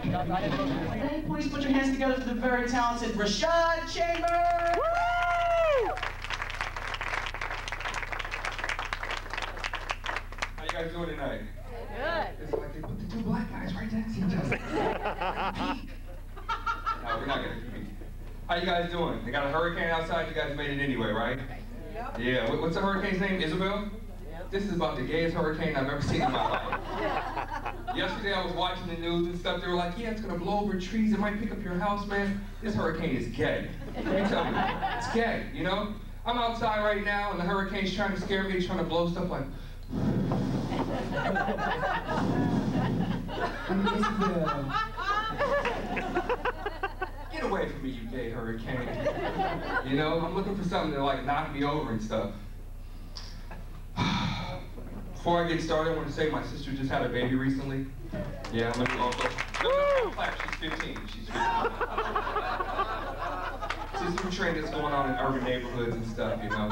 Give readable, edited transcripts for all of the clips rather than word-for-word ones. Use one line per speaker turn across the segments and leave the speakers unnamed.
Hey, please put your hands together for the very talented Rashad Chambers.
How you guys doing tonight?
Good.
It's like they put the two black guys right next to each other. No, we're not gonna compete. How you guys doing? They got a hurricane outside. You guys made it anyway, right?
Yep.
Yeah. What's the hurricane's name? Isabel?
Yep.
This is about the gayest hurricane I've ever seen in my life. Yesterday I was watching the news and stuff. They were like, yeah, it's gonna blow over trees. It might pick up your house, man. This hurricane is gay. Let me tell you, it's gay. You know? I'm outside right now and the hurricane's trying to scare me, trying to blow stuff like. Get away from me, you gay hurricane. You know, I'm looking for something to like knock me over and stuff. Before I get started, I want to say my sister just had a baby recently. Yeah, I'm a new uncle. No, clap, she's 15. She's 15. This is some trend that's going on in urban neighborhoods and stuff, you know.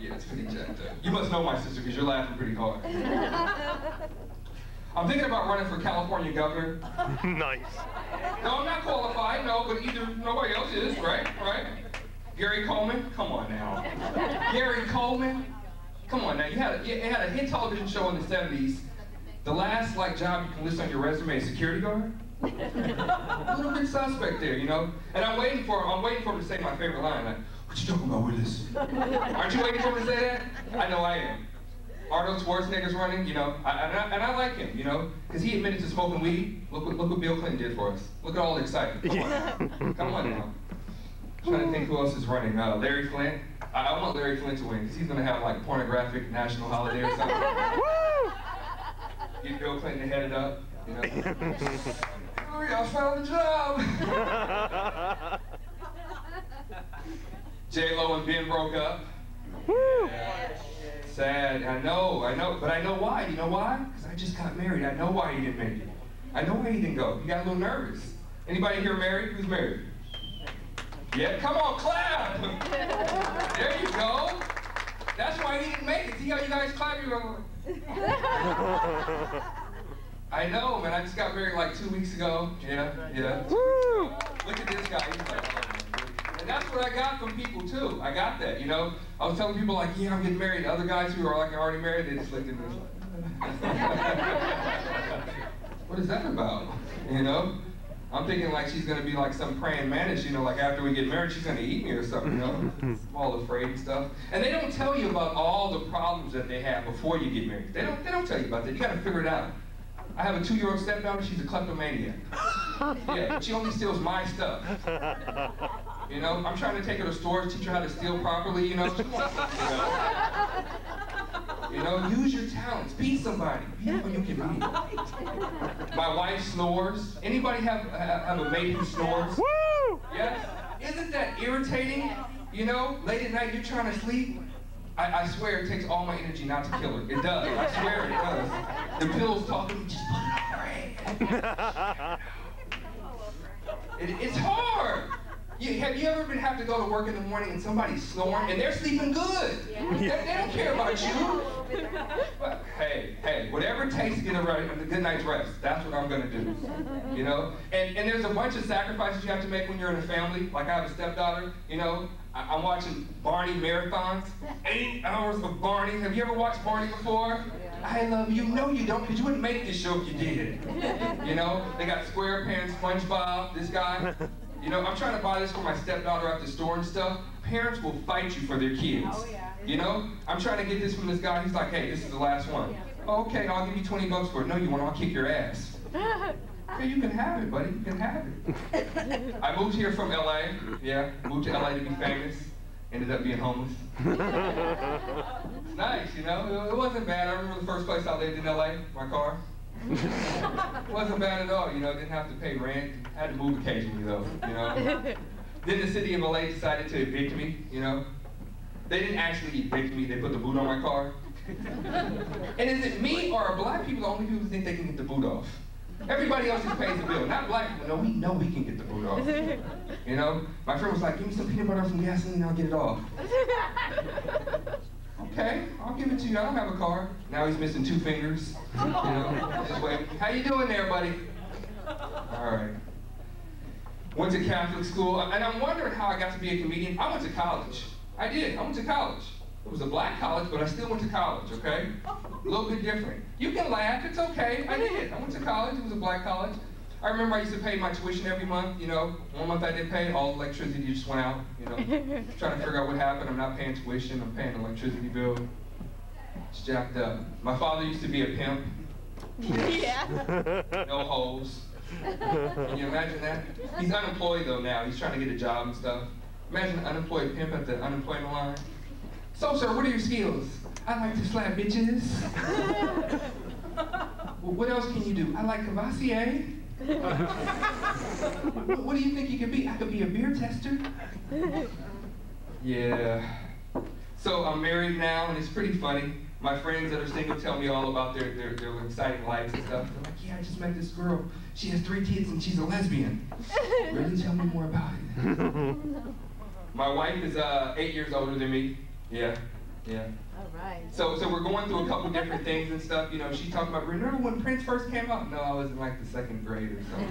Yeah, it's pretty jacked up. You must know my sister because you're laughing pretty hard. I'm thinking about running for California governor.
Nice.
No, I'm not qualified, no, but either nobody else is, right? Right? Gary Coleman? Come on now. Gary Coleman? Come on now. You had a hit television show in the 70s. The last job you can list on your resume is security guard. A little bit suspect there, you know. And I'm waiting for him to say my favorite line. Like, what you talking about, Willis? Aren't you waiting for him to say that? I know I am. Arnold Schwarzenegger's running, you know, and I like him, you know, because he admitted to smoking weed. Look what Bill Clinton did for us. Look at all the excitement. Come on now. Come on now. I'm trying to think who else is running. Larry Flint. I want Larry Flint to win because he's going to have like pornographic national holiday or something. Get Bill Clinton to head it up, you know. Oh, I found a job. J-Lo and Ben broke up. Yeah. Sad. I know, but I know why. You know why? Because I just got married. I know why he didn't make it. I know why he didn't go. He got a little nervous. Anybody here married? Who's married? Yeah, come on, clap! There you go. That's why he didn't make it. See how you guys clap? You're like, I know, man. I just got married like 2 weeks ago. Yeah. Woo! Look at this guy. He's like, oh, and that's what I got from people too. I got that, you know. I was telling people like, yeah, I'm getting married. Other guys who are like already married, they just looked at me like, what is that about? You know? I'm thinking like she's gonna be like some praying mantis, you know, like after we get married, she's gonna eat me or something, you know? I'm all afraid and stuff. And they don't tell you about all the problems that they have before you get married. They don't tell you about that. You gotta figure it out. I have a 2-year-old stepdaughter, she's a kleptomaniac. Yeah, but she only steals my stuff. You know, I'm trying to take her to stores, teach her how to steal properly, you know? You know, use your talents, be somebody, be who you can be. My wife snores. Anybody have a mate who snores?
Woo!
Yes? Isn't that irritating? You know, late at night you're trying to sleep. I swear it takes all my energy not to kill her. It does. I swear it does. The pillow's talking to me, just put it on her head. It's hard. Have you ever have to go to work in the morning and somebody's snoring and they're sleeping good? Yeah. They don't care about you. But hey, whatever it takes to get a good night's rest, that's what I'm gonna do. You know? And there's a bunch of sacrifices you have to make when you're in a family. Like I have a stepdaughter, you know? I'm watching Barney marathons. 8 hours of Barney. Have you ever watched Barney before? Yeah. I love you. No, you don't, because you wouldn't make this show if you did. You know? They got SquarePants, SpongeBob, this guy. You know, I'm trying to buy this for my stepdaughter at the store and stuff. Parents will fight you for their kids.
Oh, yeah.
You know? I'm trying to get this from this guy. He's like, hey, this is the last one. Oh, okay, I'll give you 20 bucks for it. No, you won't. I'll kick your ass. Yeah, you can have it, buddy. You can have it. I moved here from LA. Yeah, moved to LA to be famous. Ended up being homeless. It's nice, you know? It wasn't bad. I remember the first place I lived in LA, my car. It wasn't bad at all, you know, didn't have to pay rent, had to move occasionally though, you know. Then the city of LA decided to evict me, you know. They didn't actually evict me, they put the boot on my car. And is it me or are black people the only people who think they can get the boot off? Everybody else just pays the bill, not black people. No, we know we can get the boot off. You know, my friend was like, give me some peanut butter and some gasoline and I'll get it off. Okay, I'll give it to you. I don't have a car. Now he's missing 2 fingers. You know, just wait. How you doing there, buddy? All right. Went to Catholic school, and I'm wondering how I got to be a comedian. I went to college. I did. I went to college. It was a black college, but I still went to college, okay? A little bit different. You can laugh. It's okay. I did. I went to college. It was a black college. I remember I used to pay my tuition every month, you know. 1 month I didn't pay, all the electricity just went out, you know. Trying to figure out what happened. I'm not paying tuition. I'm paying an electricity bill. It's jacked up. My father used to be a pimp.
Yeah.
No hoes. Can you imagine that? He's unemployed though now. He's trying to get a job and stuff. Imagine an unemployed pimp at the unemployment line. So, sir, what are your skills? I like to slap bitches. Well, what else can you do? I like Cavassier. What do you think you could be? I could be a beer tester. Yeah. So I'm married now, and it's pretty funny. My friends that are single tell me all about their exciting lives and stuff. They're like, yeah, I just met this girl. She has 3 kids and she's a lesbian. Really? Tell me more about it. My wife is 8 years older than me. Yeah.
All right.
So we're going through a couple different things and stuff. You know, she's talking about, remember when Prince first came out? No, I was in like the 2nd grade or something.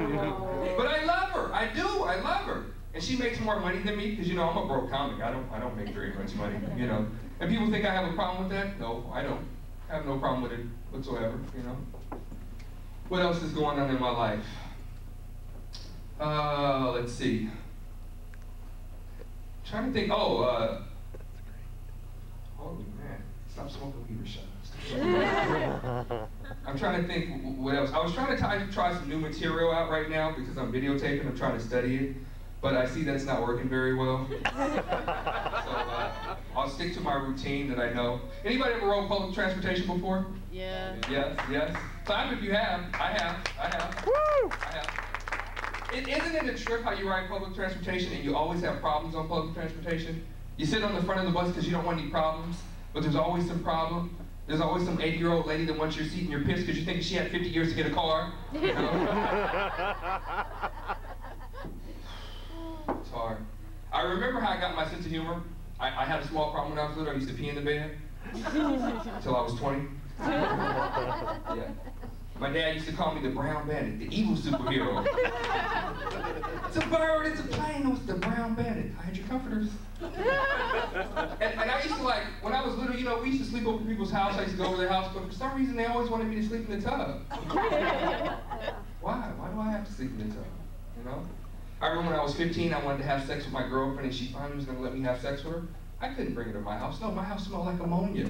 You know? But I love her. I do. I love her. And she makes more money than me because, you know, I'm a broke comic. I don't make very much money, you know. And people think I have a problem with that. No, I don't. I have no problem with it whatsoever, you know. What else is going on in my life? Let's see. Trying to think. Holy man! Stop smoking weed, Rashad. I'm trying to think what else. I was trying to try some new material out right now because I'm videotaping. I'm trying to study it, but I see that's not working very well. So I'll stick to my routine that I know. Anybody ever rode public transportation before?
Yeah.
Yes. Time if you have. I have. Woo! I have. Isn't it a trip how you ride public transportation and you always have problems on public transportation? You sit on the front of the bus because you don't want any problems, but there's always some problem. There's always some 80-year-old lady that wants your seat and you're pissed because you think she had 50 years to get a car. You know? It's hard. I remember how I got my sense of humor. I had a small problem when I was little. I used to pee in the bed until I was 20. Yeah. My dad used to call me the Brown Bandit, the evil superhero. It's a bird, it's a plane, no, it's the Brown Bandit. Hide your comforters. And I used to like, when I was little, you know, we used to sleep over people's house. I used to go over their house, but for some reason they always wanted me to sleep in the tub. Why? Why do I have to sleep in the tub? You know? I remember when I was 15, I wanted to have sex with my girlfriend and she finally was going to let me have sex with her. I couldn't bring her to my house. No, my house smelled like ammonia.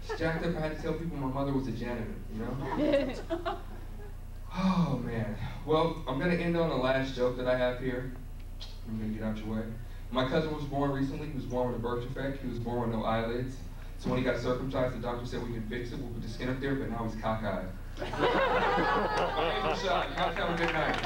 It's jacked up. I had to tell people my mother was a janitor, you know? Oh, man. Well, I'm going to end on the last joke that I have here. I'm going to get out your way. My cousin was born recently. He was born with a birth defect. He was born with no eyelids. So when he got circumcised, the doctor said we can fix it. We'll put the skin up there, but now he's cockeyed. My name's Rashad. You guys have a good night.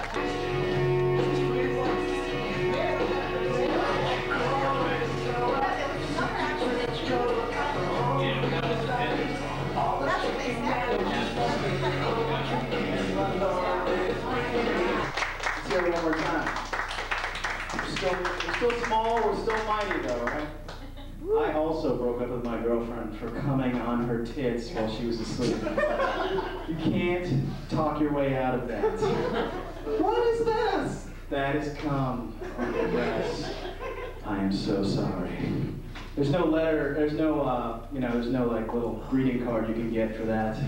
Let's hear it one more time. We're still small, we're still mighty though, right? I also broke up with my girlfriend for coming on her tits while she was asleep. You can't talk your way out of that. What is this? That is cum on your breast. I am so sorry. There's no letter, there's no, there's no like little greeting card you can get for that.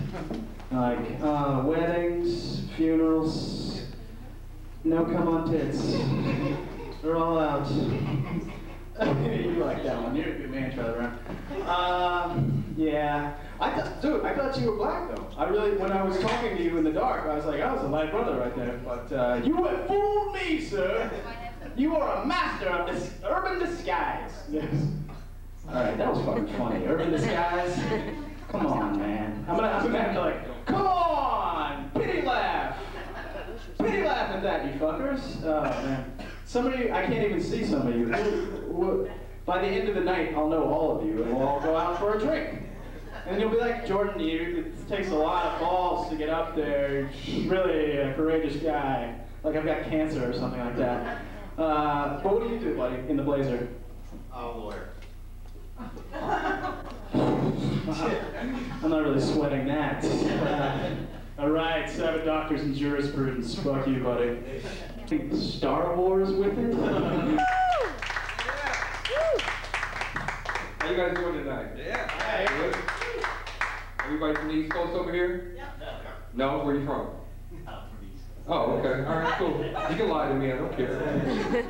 Like, weddings, funerals, no come on tits. They're all out. You like that one, you're a good man, Trevor. Yeah. Dude, I thought you were black though. When I was talking to you in the dark, I was like, I was a light brother right there. But you have fooled me, sir. You are a master of this urban disguise. Yes. Alright, that was fucking funny. Urban disguise? Come on, man. I'm gonna have to like, come on! Pity laugh! Pity laugh at that, you fuckers. Oh, man. I can't even see some of you. By the end of the night, I'll know all of you, and we'll all go out for a drink. And you'll be like, Jordan, it takes a lot of balls to get up there. You're really a courageous guy. Like I've got cancer or something like that. But what do you do, buddy, in the Blazer?
Lawyer.
I'm not really sweating that. All right, 7 doctors in jurisprudence. Fuck you, buddy. Star Wars with it?
How you guys doing tonight?
Yeah.
Good? Everybody from the East Coast over here?
Yeah.
No? Where you from? Oh, okay. All right, cool. You can lie to me. I don't care.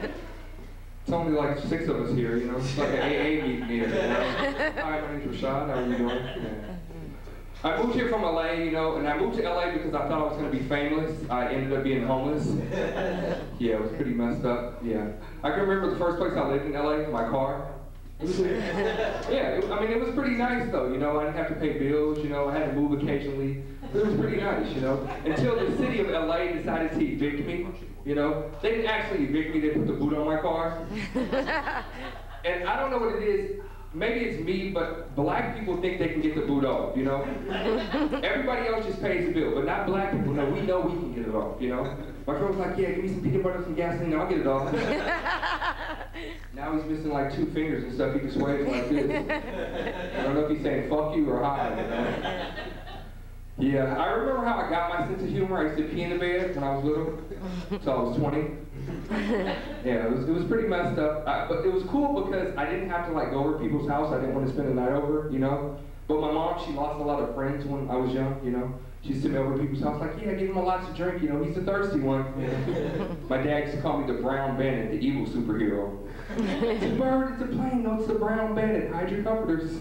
It's only like 6 of us here, you know. It's like an AA meeting here. You know? Hi, my name's Rashad. How are you doing? Yeah. I moved here from LA, you know, and I moved to LA because I thought I was going to be famous. I ended up being homeless. Yeah, it was pretty messed up. Yeah. I can remember the first place I lived in LA, my car. Yeah, I mean, it was pretty nice though, you know. I didn't have to pay bills, you know. I had to move occasionally. It was pretty nice, you know. Until the city of LA decided to evict me, you know. They didn't actually evict me, they put the boot on my car. And I don't know what it is. Maybe it's me, but black people think they can get the boot off, you know? Everybody else just pays the bill, but not black people. No, we know we can get it off, you know? My friend was like, yeah, give me some peanut butter, some gasoline, I'll get it off. Now he's missing like 2 fingers and stuff, he just waves like this. I don't know if he's saying fuck you or hi, you know? Yeah, I remember how I got my sense of humor. I used to pee in the bed when I was little, so I was 20. Yeah, it was pretty messed up, but it was cool because I didn't have to like go over to people's house. I didn't want to spend the night over, you know. But my mom, she lost a lot of friends when I was young, you know. She used to send me over to people's house like, yeah, give him a lot to drink, you know, he's the thirsty one. My dad used to call me the Brown Bandit, the evil superhero. It's a bird, it's a plane, no, it's the Brown Bandit. Hide your comforters.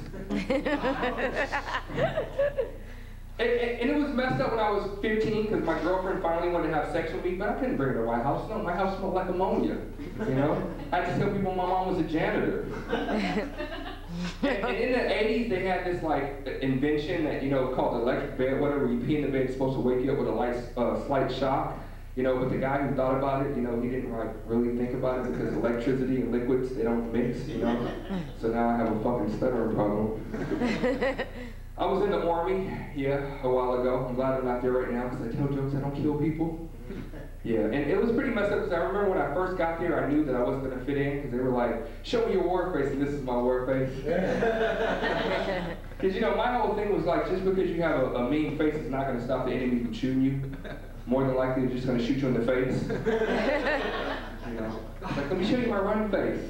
And it was messed up when I was 15 because my girlfriend finally wanted to have sex with me, but I couldn't bring her to my house. No, my house smelled like ammonia, you know? I had to tell people my mom was a janitor. And in the 80s, they had this like invention that, you know, called the electric bed, whatever. You pee in the bed, it's supposed to wake you up with a slight shock. You know, but the guy who thought about it, you know, he didn't like really think about it because electricity and liquids, they don't mix, you know? So now I have a fucking stuttering problem. I was in the Army, yeah, a while ago. I'm glad I'm not there right now because I tell jokes, I don't kill people. Yeah, and it was pretty messed up because I remember when I first got there, I knew that I wasn't going to fit in because they were like, show me your war face, and this is my war face. Because, you know, my whole thing was like, just because you have a mean face is not going to stop the enemy from shooting you. More than likely, they're just going to shoot you in the face. You know, like, let me show you my run face.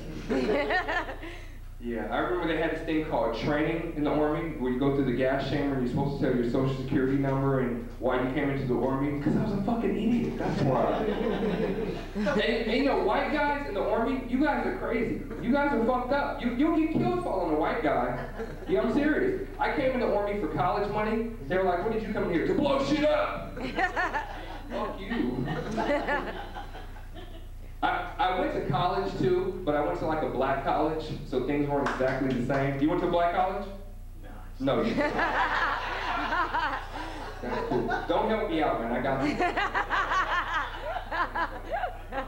Yeah, I remember they had this thing called training in the Army, where you go through the gas chamber and you're supposed to tell your social security number and why you came into the Army. Because I was a fucking idiot, that's why. and you know, white guys in the Army, you guys are crazy. You guys are fucked up. You'll get killed following a white guy. Yeah, I'm serious. I came in the Army for college money. They were like, what did you come in here? To blow shit up! Fuck you. I went to college too, but I went to like a black college, so things weren't exactly the same. You went to a black college? No. No. That's cool. Don't help me out, man. I got you.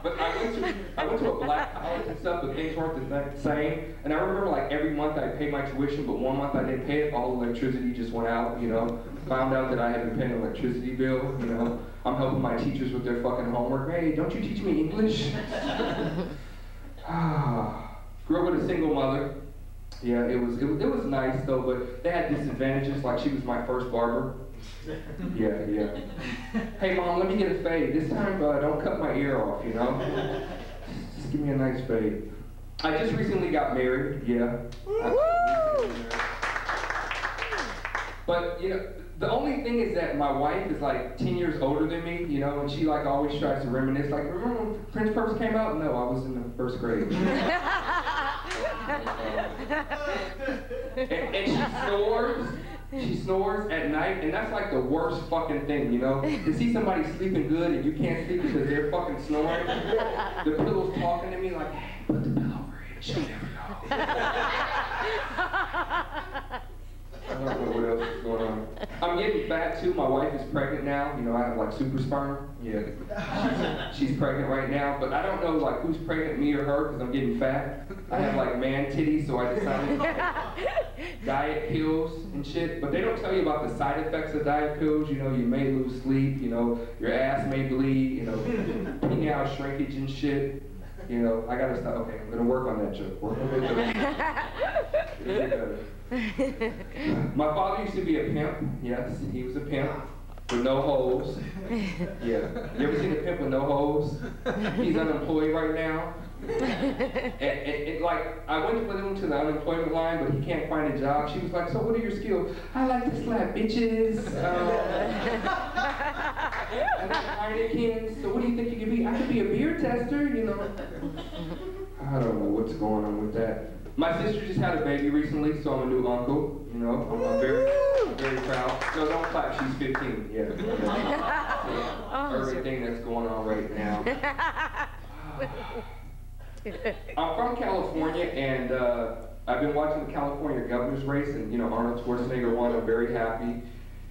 But I went to a black college and stuff, but things weren't the same. And I remember like every month I paid my tuition, but one month I didn't pay it. All the electricity just went out, you know. Found out that I had been paying an electricity bill, you know. I'm helping my teachers with their fucking homework. Hey, don't you teach me English? Grew up with a single mother. Yeah, it was nice though, but they had disadvantages, like she was my first barber. Yeah. Hey mom, let me get a fade. This time, don't cut my ear off, you know? Just give me a nice fade. I just recently got married, yeah. But, you know, the only thing is that my wife is like 10 years older than me, you know, and she like always tries to reminisce. Like, remember when Prince first came out? No, I was in the first grade. And she snores. She snores at night, and that's like the worst fucking thing, you know? To see somebody sleeping good and you can't sleep because they're fucking snoring. The pillow's talking to me like, hey, put the pillow over here. She'll never know. I don't know what else is going on. I'm getting fat too. My wife is pregnant now. You know, I have like super sperm. Yeah. She's pregnant right now, but I don't know like who's pregnant, me or her, because I'm getting fat. I have like man titties, so I decided diet pills and shit. But they don't tell you about the side effects of diet pills. You know, you may lose sleep. You know, your ass may bleed. You know, penile shrinkage and shit. You know, I gotta stop. Okay, I'm gonna work on that joke. Work on that joke. It'll get better. My father used to be a pimp. Yes, he was a pimp with no hoes. Yeah. You ever seen a pimp with no hoes? He's unemployed right now. And like, I went with him to the unemployment line, but he can't find a job. She was like, so what are your skills? I like to slap bitches. I like Heinekens. So what do you think you could be? I could be a beer tester, you know. I don't know what's going on with that. My sister just had a baby recently, so I'm a new uncle. You know, I'm very proud. No, don't clap. She's 15. Yeah. Everything that's going on right now. I'm from California, and I've been watching the California governor's race, and you know, Arnold Schwarzenegger won. I'm very happy.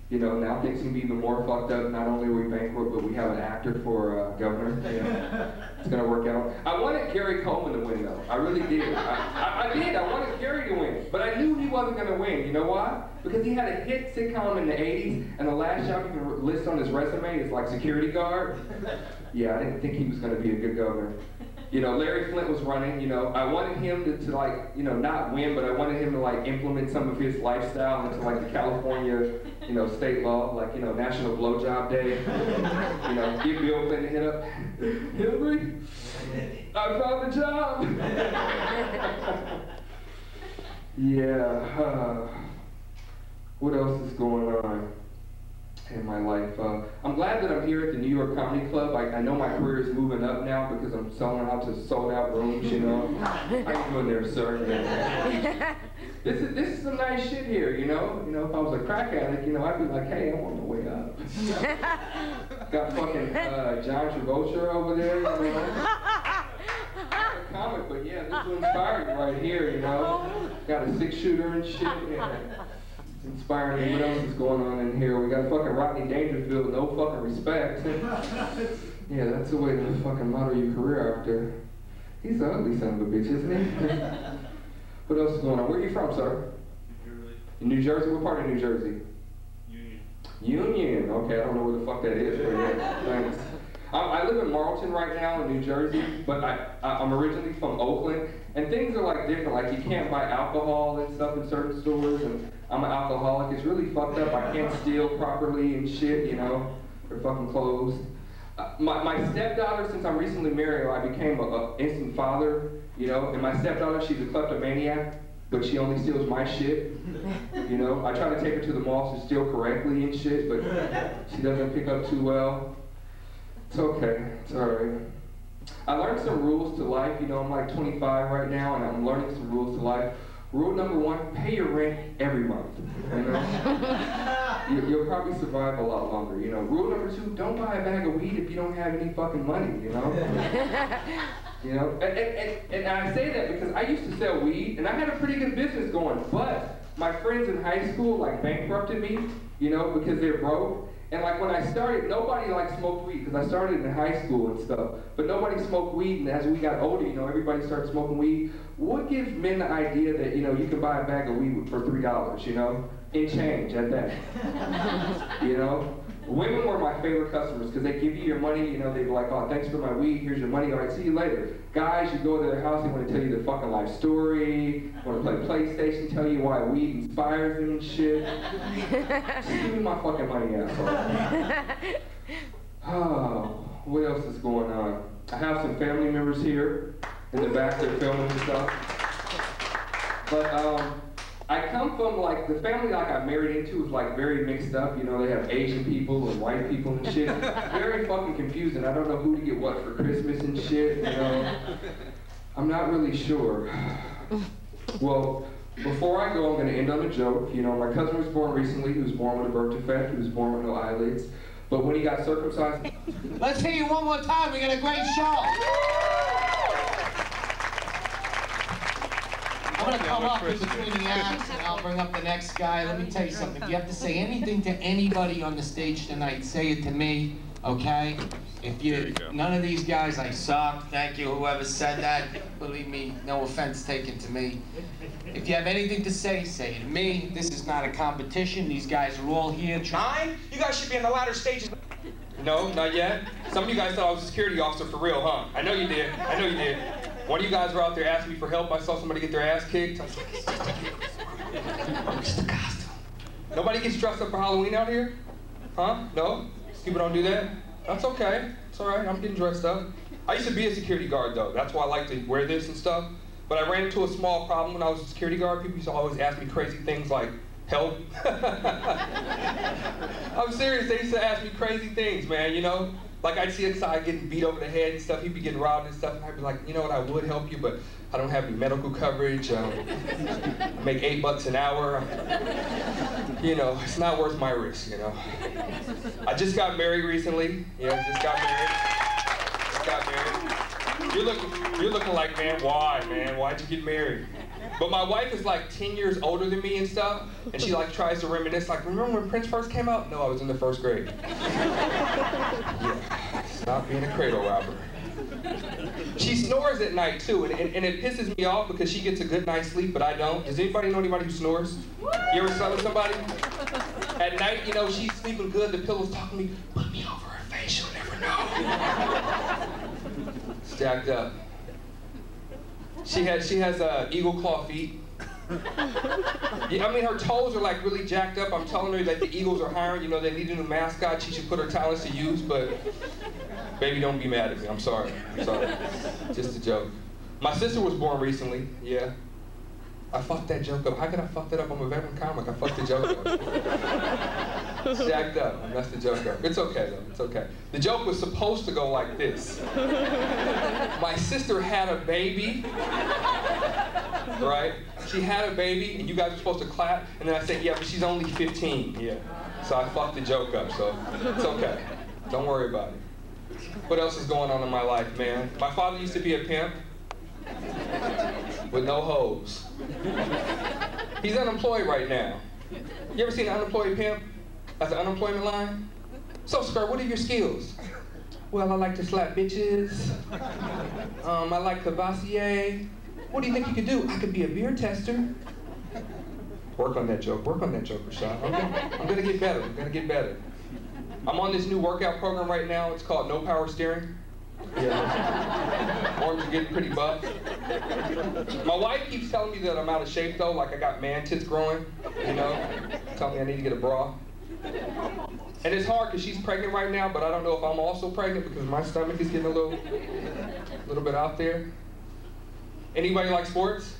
You know, now things can be even more fucked up. Not only are we bankrupt, but we have an actor for governor. You know, it's gonna work out. I wanted Gary Coleman to win, though. I really did. I did. I wanted Gary to win, but I knew he wasn't gonna win. You know why? Because he had a hit sitcom in the '80s, and the last job you can list on his resume is like security guard. Yeah, I didn't think he was gonna be a good governor. You know, Larry Flint was running, you know, I wanted him to like, you know, not win, but I wanted him to like implement some of his lifestyle into like the California, you know, state law, like, you know, National Blowjob Day. You know, give Bill Clinton a hit up. Hillary, I found the job. Yeah, what else is going on in my life? I'm glad that I'm here at the New York Comedy Club. I know my career is moving up now because I'm selling out to sold out rooms, you know. How you doing there, sir? This is some nice shit here, you know. You know, if I was a crack addict, you know, I'd be like, hey, I'm on the way up. Got fucking John Travolta over there, you know. A comic, but yeah, this will inspire you right here, you know. Got a 6-shooter and shit. Yeah. Inspiring me. What else is going on in here? We got fucking Rodney Dangerfield, no fucking respect. Yeah, that's the way to fucking model your career after. He's an ugly son of a bitch, isn't he? What else is going on? Where are you from, sir? In New Jersey? What part of New Jersey? Union. Okay, I don't know where the fuck that is, but yeah, thanks. I live in Marlton right now in New Jersey, but I'm originally from Oakland, and things are like different. Like you can't buy alcohol and stuff in certain stores, and I'm an alcoholic. It's really fucked up. I can't steal properly and shit, you know. They're fucking closed. My stepdaughter, since I'm recently married, I became an instant father, you know, and my stepdaughter, she's a kleptomaniac, but she only steals my shit, you know. I try to take her to the mall to steal correctly and shit, but she doesn't pick up too well. It's okay, it's all right. I learned some rules to life, you know, I'm like 25 right now, and I'm learning some rules to life. Rule number 1, pay your rent every month, you know? You'll probably survive a lot longer, you know? Rule number 2, don't buy a bag of weed if you don't have any fucking money, you know? You know, and I say that because I used to sell weed, and I had a pretty good business going, but my friends in high school, like, bankrupted me, you know, because they're broke. And like when I started, nobody like smoked weed because I started in high school and stuff. But nobody smoked weed, and as we got older, you know, everybody started smoking weed. What gives men the idea that, you know, you can buy a bag of weed for $3, you know, in change at that? You know, women were my favorite customers because they give you your money, you know, they'd be like, oh, thanks for my weed, here's your money, all right, see you later. Guys, you go to their house, they want to tell you their fucking life story, want to play PlayStation, tell you why weed inspires them and shit. Just give me my fucking money, asshole. Oh, what else is going on? I have some family members here in the back, they're filming and stuff. But I come from like, the family like I married into is like very mixed up, you know, they have Asian people and white people and shit. Very fucking confusing. I don't know who to get what for Christmas and shit, you know. I'm not really sure. Well, before I go, I'm gonna end on a joke. You know, my cousin was born recently, he was born with a birth defect, he was born with no eyelids. But when he got circumcised...
Let's hear you one more time, we got a great show. I'm going to come up in between the acts and I'll bring up the next guy. Let me tell you something. If you have to say anything to anybody on the stage tonight, say it to me, okay? If you none of these guys, I suck. Thank you, whoever said that. Believe me, no offense taken to me. If you have anything to say it to me. This is not a competition. These guys are all here trying.
You guys should be on the ladder stages.
No, not yet? Some of you guys thought I was a security officer for real, huh? I know you did. I know you did. One of you guys were out there asking me for help. I saw somebody get their ass kicked. I was like, it's just a costume. Nobody gets dressed up for Halloween out here? Huh? No? People don't do that? That's okay. It's all right. I'm getting dressed up. I used to be a security guard, though. That's why I like to wear this and stuff. But I ran into a small problem when I was a security guard. People used to always ask me crazy things like, help? I'm serious. They used to ask me crazy things, man, you know? Like, I'd see a guy getting beat over the head and stuff. He'd be getting robbed and stuff. And I'd be like, you know what? I would help you, but I don't have any medical coverage. I make $8 an hour. You know, it's not worth my risk, you know? I just got married recently. Yeah, just got married. You're looking like, man, why, man? Why'd you get married? But my wife is like 10 years older than me and stuff, and she like tries to reminisce, like, remember when Prince first came out? No, I was in the 1st grade. Yeah, stop being a cradle robber. She snores at night too, and it pisses me off because she gets a good night's sleep, but I don't. Does anybody know anybody who snores? You ever slept with somebody? At night, you know, she's sleeping good, the pillow's talking to me, put me over her face, she'll never know. Stacked up. She has eagle claw feet. Yeah, I mean, her toes are like really jacked up. I'm telling her that the Eagles are hiring, you know, they need a new mascot. She should put her talents to use, but baby, don't be mad at me. I'm sorry. I'm sorry. Just a joke. My sister was born recently. Yeah. I fucked that joke up. How could I fuck that up? I'm a veteran comic. I fucked the joke up. Jacked up. I messed the joke up. It's okay, though. It's okay. The joke was supposed to go like this. My sister had a baby, right? She had a baby, and you guys were supposed to clap, and then I said, yeah, but she's only 15. Yeah. So I fucked the joke up, so it's okay. Don't worry about it. What else is going on in my life, man? My father used to be a pimp with no hoes. He's unemployed right now. You ever seen an unemployed pimp? That's an unemployment line? So, Skirt, what are your skills? Well, I like to slap bitches. I like Cavassier. What do you think you could do? I could be a beer tester. Work on that joke, Rashad. I'm gonna get better, I'm gonna get better. I'm on this new workout program right now. It's called No Power Steering. Yeah. Arms are getting pretty buff. My wife keeps telling me that I'm out of shape though, like I got man tits growing, you know? Telling me I need to get a bra. And it's hard because she's pregnant right now, but I don't know if I'm also pregnant because my stomach is getting a little bit out there. Anybody like sports?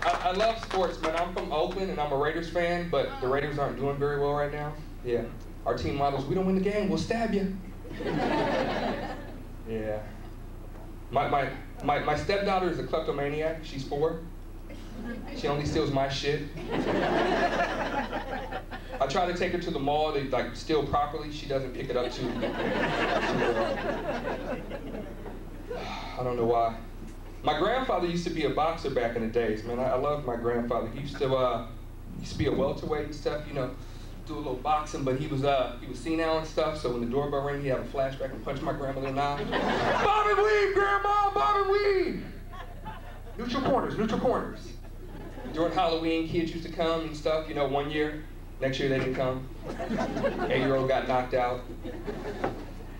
I love sports, man. I'm from Oakland and I'm a Raiders fan, but the Raiders aren't doing very well right now. Yeah. Our team models, we don't win the game, we'll stab you. Yeah. My stepdaughter is a kleptomaniac. She's 4. She only steals my shit. I try to take her to the mall to like steal properly. She doesn't pick it up too I don't know why. My grandfather used to be a boxer back in the days, man. I loved my grandfather. He used to be a welterweight and stuff, you know, do a little boxing, but he was senile and stuff, so when the doorbell rang, he'd have a flashback and punch my grandmother in the eye. Bob and weave, Grandma, Bob and weave! Neutral corners, neutral corners. During Halloween, kids used to come and stuff, you know, one year. Next year they didn't come. 8-year-old got knocked out.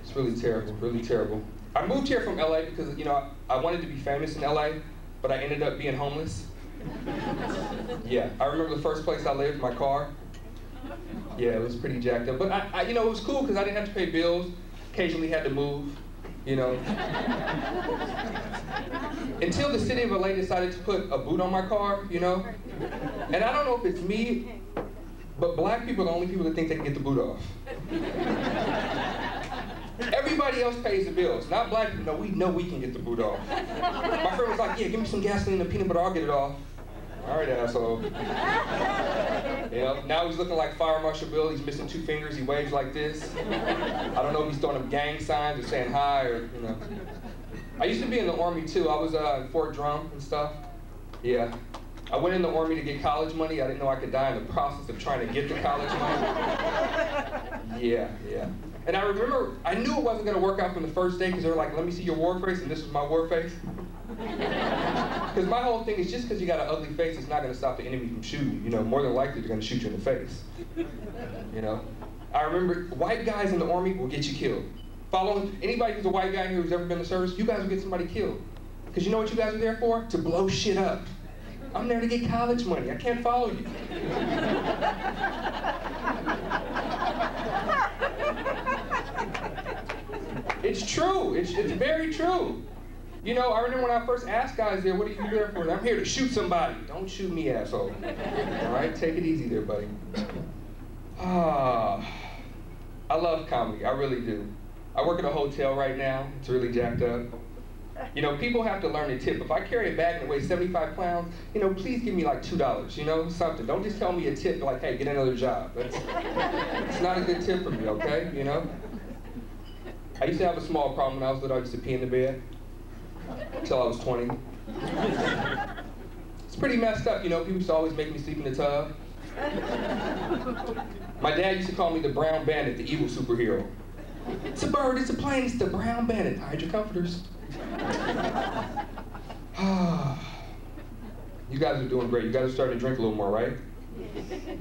It's really terrible, really terrible. I moved here from LA because, you know, I wanted to be famous in LA, but I ended up being homeless. Yeah, I remember the first place I lived, my car. Yeah, it was pretty jacked up. But I you know, it was cool because I didn't have to pay bills. Occasionally had to move, you know. Until the city of LA decided to put a boot on my car, you know. And I don't know if it's me, but black people are the only people that think they can get the boot off. Everybody else pays the bills, not black people. No, we know we can get the boot off. My friend was like, yeah, give me some gasoline and peanut butter, I'll get it off. All right, asshole. You know, now he's looking like Fire Marshal Bill. He's missing 2 fingers. He waves like this. I don't know if he's throwing up gang signs or saying hi or, you know. I used to be in the Army too. I was in Fort Drum and stuff. Yeah. I went in the Army to get college money. I didn't know I could die in the process of trying to get the college money. Yeah, yeah. And I remember, I knew it wasn't going to work out from the first day because they were like, let me see your war face, and this was my war face. Because my whole thing is just because you got an ugly face, it's not going to stop the enemy from shooting you. You know, more than likely they're going to shoot you in the face. You know? I remember white guys in the Army will get you killed. Following anybody who's a white guy here who's ever been to service, you guys will get somebody killed. Because you know what you guys are there for? To blow shit up. I'm there to get college money. I can't follow you. It's true. It's very true. You know, I remember when I first asked guys there, what are you there for? I'm here to shoot somebody. Don't shoot me, asshole. All right, take it easy there, buddy. I love comedy. I really do. I work at a hotel right now. It's really jacked up. You know, people have to learn to tip. If I carry a bag that weighs 75 pounds, you know, please give me like $2, you know, something. Don't just tell me a tip like, hey, get another job. It's not a good tip for me, okay, you know? I used to have a small problem when I was little. I used to pee in the bed until I was 20. It's pretty messed up, you know. People used to always make me sleep in the tub. My dad used to call me the brown bandit, the evil superhero. It's a bird, it's a plane, it's the brown bandit. Hide your comforters. You guys are doing great. You guys are starting to drink a little more, right?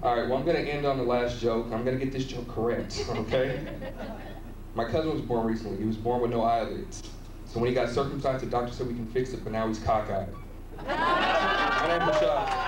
All right, well, I'm going to end on the last joke. I'm going to get this joke correct, okay? My cousin was born recently. He was born with no eyelids. So when he got circumcised, the doctor said we can fix it, but now he's cockeyed. My name's Rashad.